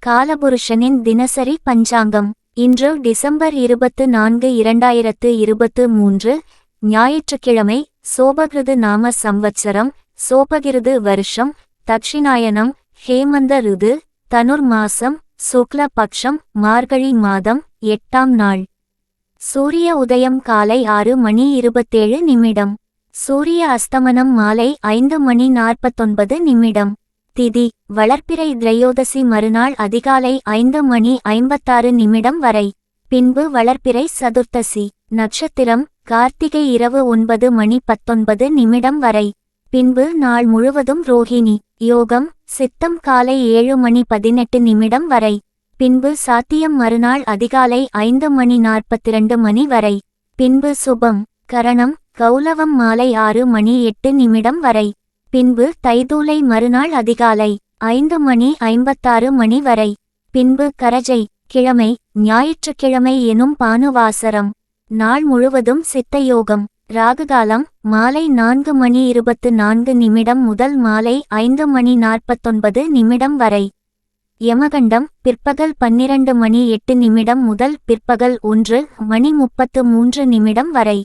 காலபுருஷனின் தினசரி பஞ்சாங்கம். இன்று டிசம்பர் 24, 2023, ஞாயிற்றுக்கிழமை. சோபகிருது நாம சம்வத்சரம், சோபகிருது வருஷம், தக்ஷிணாயனம், ஹேமந்த ருது, தனுர் மாசம், சுக்ல பக்ஷம், மார்கழி மாதம், 8ஆம் நாள். சூரிய உதயம் காலை 6:27. சூரிய அஸ்தமனம் மாலை 5:49. திதி வளர்ப்பிறை திரையோதசி மறுநாள் அதிகாலை 5:56 வரை. பின்பு வளர்ப்பிறை சதுர்த்தசி. நட்சத்திரம் கார்த்திகை இரவு 9:19 வரை. பின்பு நாள் முழுவதும் ரோஹிணி. யோகம் சித்தம் காலை 7:18 வரை. பின்பு சாத்தியம் மறுநாள் அதிகாலை 5:42 வரை. பின்பு சுபம் கரணம் கௌலவம் மாலை 6:08 வரை. பின்பு தைதூலை மறுநாள் அதிகாலை 5:56 வரை. பின்பு கரஜை கிழமை ஞாயிற்றுக்கிழமை எனும் பானுவாசரம். நாள் முழுவதும் சித்தயோகம். ராகுகாலம் மாலை 4:24 முதல் மாலை 5:49 வரை. யமகண்டம் பிற்பகல் 12:08 முதல் பிற்பகல் 1:33 வரை.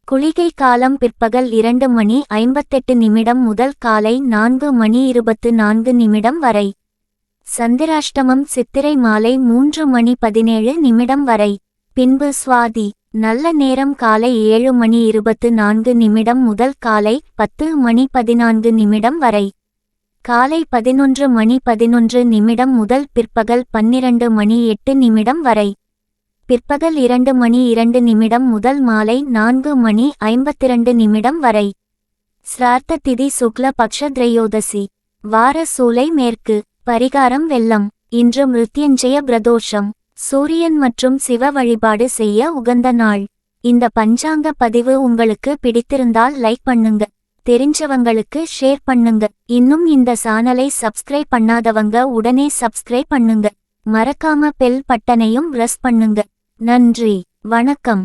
குளிகை காலம் பிற்பகல் 2:58 முதல் காலை 4:24 வரை. சந்திராஷ்டமம் சித்திரை மாலை 3:17 வரை. பின்பு சுவாதி நல்ல நேரம் காலை 7:24 முதல் காலை 10:14 வரை. காலை 11:11 முதல் பிற்பகல் 12:08 வரை. பிற்பகல் 2:02 முதல் மாலை 4:52 வரை. ஸ்ரார்த்த திதி சுக்ல பக்ஷ திரையோதசி. வார சூலை மேற்கு. பரிகாரம் வெல்லம். இன்று மிருத்யுஞ்சய பிரதோஷம். சூரியன் மற்றும் சிவ வழிபாடு செய்ய உகந்த நாள். இந்த பஞ்சாங்க பதிவு உங்களுக்கு பிடித்திருந்தால் லைக் பண்ணுங்க, தெரிஞ்சவங்களுக்கு ஷேர் பண்ணுங்க. இன்னும் இந்த சேனலை சப்ஸ்கிரைப் பண்ணாதவங்க உடனே சப்ஸ்கிரைப் பண்ணுங்க. மறக்காம பெல் பட்டனையும் பிரஸ் பண்ணுங்க. நன்றி, வணக்கம்.